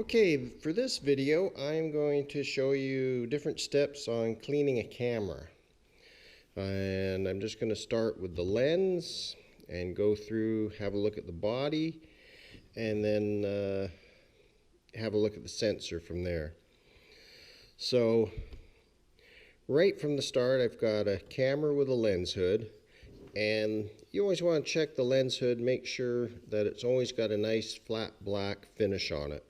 Okay, for this video, I'm going to show you different steps on cleaning a camera. And I'm just going to start with the lens and go through, have a look at the body, and then have a look at the sensor from there. So, right from the start, I've got a camera with a lens hood. And you always want to check the lens hood, make sure that it's always got a nice flat black finish on it.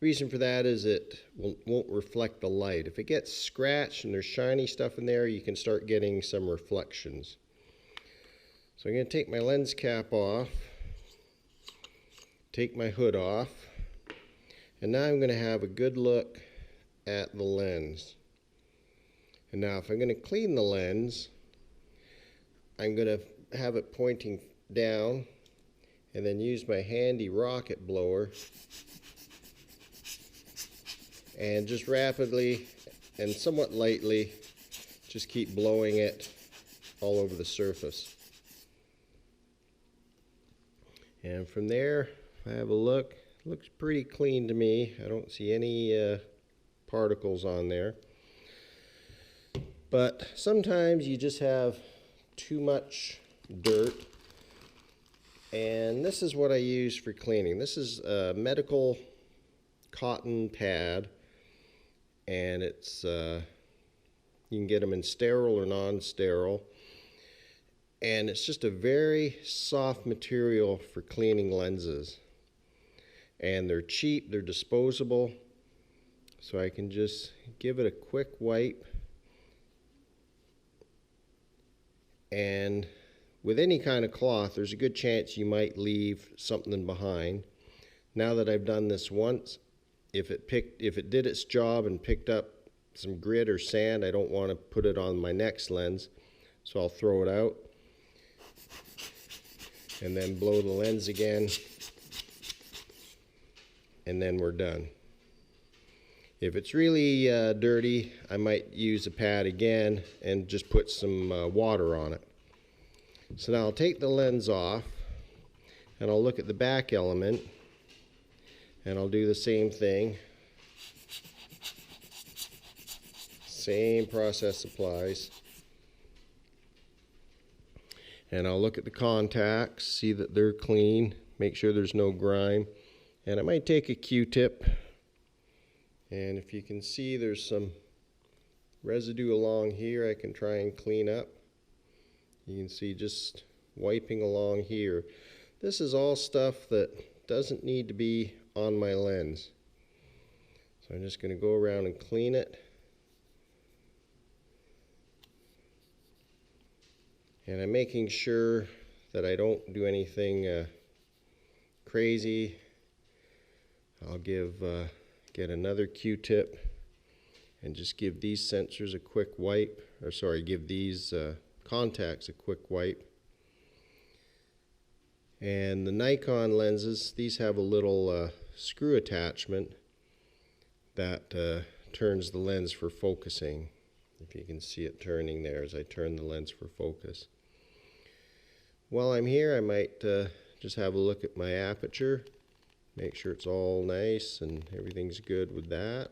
Reason for that is it won't reflect the light. If it gets scratched and there's shiny stuff in there, you can start getting some reflections. So I'm going to take my lens cap off, take my hood off, and now I'm going to have a good look at the lens. And now if I'm going to clean the lens, I'm going to have it pointing down and then use my handy rocket blower and just rapidly and somewhat lightly just keep blowing it all over the surface. And from there, if I have a look, it looks pretty clean to me. I don't see any particles on there. But sometimes you just have too much dirt, and this is what I use for cleaning. This is a medical cotton pad, and it's you can get them in sterile or non-sterile, and it's just a very soft material for cleaning lenses, and they're cheap, they're disposable, so I can just give it a quick wipe. And with any kind of cloth, there's a good chance you might leave something behind. Now that I've done this once, if it did its job and picked up some grit or sand, I don't want to put it on my next lens, so I'll throw it out and then blow the lens again, and then we're done. If it's really dirty, I might use a pad again and just put some water on it. So now I'll take the lens off and I'll look at the back element and I'll do the same thing. Same process applies. And I'll look at the contacts, see that they're clean, make sure there's no grime. And I might take a Q-tip. And if you can see, there's some residue along here I can try and clean up. You can see just wiping along here. This is all stuff that doesn't need to be on my lens. So I'm just going to go around and clean it. And I'm making sure that I don't do anything crazy. I'll get another Q-tip and just give these sensors a quick wipe, or sorry, give these contacts a quick wipe. And the Nikon lenses, these have a little screw attachment that turns the lens for focusing. If you can see it turning there as I turn the lens for focus. While I'm here, I might just have a look at my aperture. Make sure it's all nice and everything's good with that.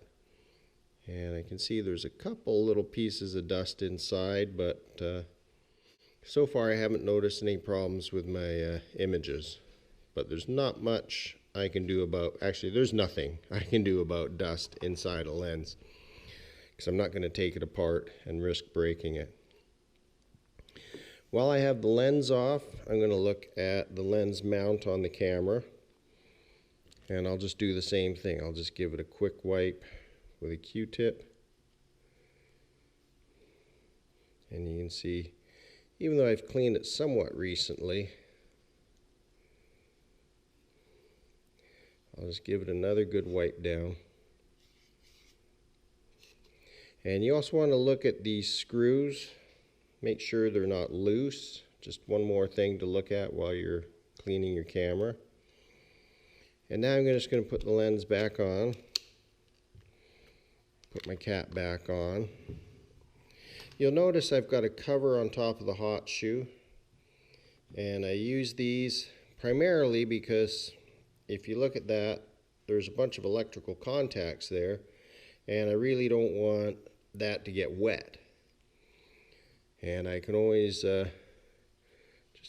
And I can see there's a couple little pieces of dust inside, but so far I haven't noticed any problems with my images. But there's not much I can do about, actually there's nothing I can do about dust inside a lens, because I'm not going to take it apart and risk breaking it. While I have the lens off, I'm going to look at the lens mount on the camera. And I'll just do the same thing. I'll just give it a quick wipe with a Q-tip. And you can see, even though I've cleaned it somewhat recently, I'll just give it another good wipe down. And you also want to look at these screws. Make sure they're not loose. Just one more thing to look at while you're cleaning your camera. And now I'm just going to put the lens back on, put my cap back on. You'll notice I've got a cover on top of the hot shoe, and I use these primarily because if you look at that, there's a bunch of electrical contacts there, and I really don't want that to get wet. And I can always just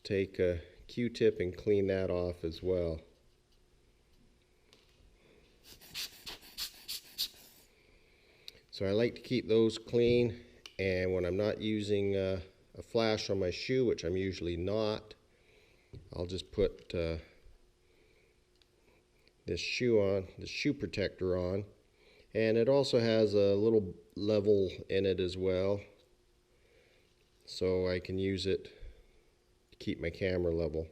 take a Q-tip and clean that off as well. So I like to keep those clean, and when I'm not using a flash on my shoe, which I'm usually not, I'll just put this shoe protector on, and it also has a little level in it as well, so I can use it to keep my camera level.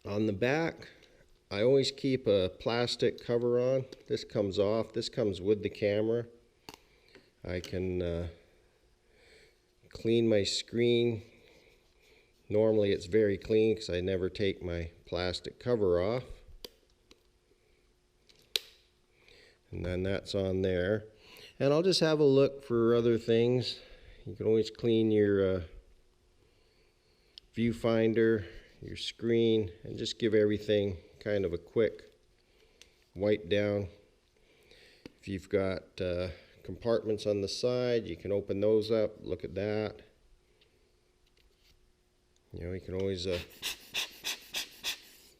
On the back, I always keep a plastic cover on. This comes off. This comes with the camera. I can clean my screen. Normally it's very clean because I never take my plastic cover off. And then that's on there. And I'll just have a look for other things. You can always clean your viewfinder, your screen, and just give everything kind of a quick wipe down. If you've got compartments on the side, you can open those up. Look at that. You know, you can always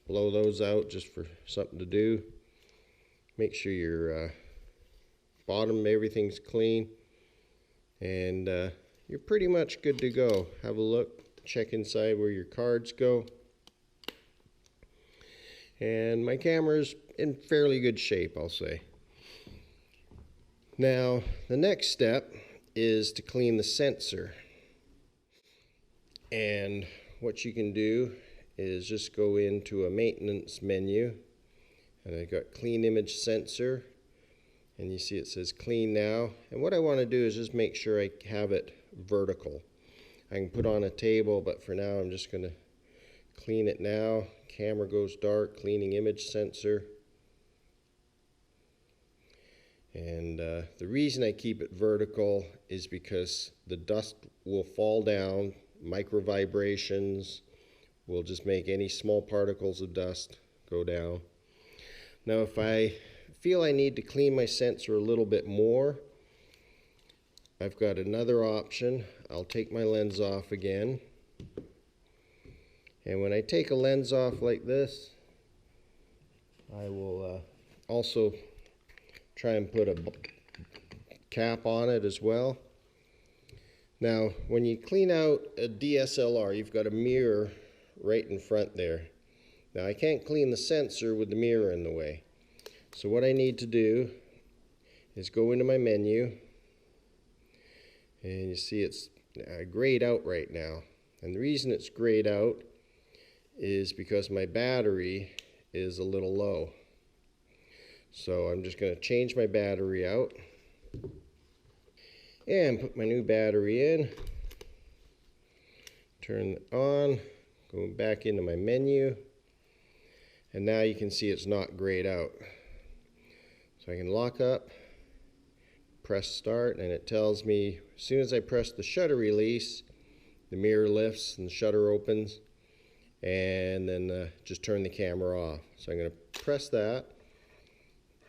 blow those out just for something to do. Make sure your bottom, everything's clean, and you're pretty much good to go. Have a look, check inside where your cards go. And my camera's in fairly good shape, I'll say. Now, the next step is to clean the sensor. And what you can do is just go into a maintenance menu, and I've got clean image sensor, and you see it says clean now. And what I want to do is just make sure I have it vertical. I can put on a table, but for now I'm just going to clean it now. Camera goes dark, cleaning image sensor. And the reason I keep it vertical is because the dust will fall down. Micro vibrations will just make any small particles of dust go down. Now if I feel I need to clean my sensor a little bit more, I've got another option. I'll take my lens off again. And when I take a lens off like this, I will also try and put a cap on it as well. Now, when you clean out a DSLR, you've got a mirror right in front there. Now, I can't clean the sensor with the mirror in the way. So what I need to do is go into my menu, and you see it's grayed out right now. And the reason it's grayed out is because my battery is a little low. So I'm just going to change my battery out and put my new battery in, turn it on, go back into my menu, and now you can see it's not grayed out. So I can lock up, press start, and it tells me as soon as I press the shutter release, the mirror lifts and the shutter opens, and then just turn the camera off. So I'm going to press that,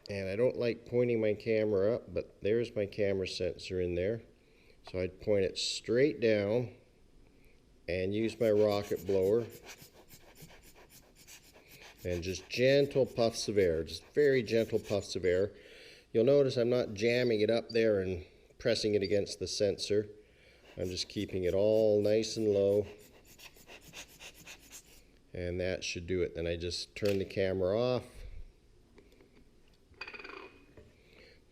and I don't like pointing my camera up, but there's my camera sensor in there. So I'd point it straight down and use my rocket blower and just gentle puffs of air, just very gentle puffs of air. You'll notice I'm not jamming it up there and pressing it against the sensor. I'm just keeping it all nice and low, and that should do it. Then I just turn the camera off,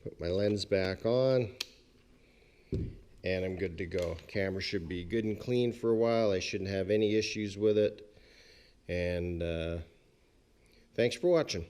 put my lens back on, and I'm good to go. Camera should be good and clean for a while. I shouldn't have any issues with it. And thanks for watching.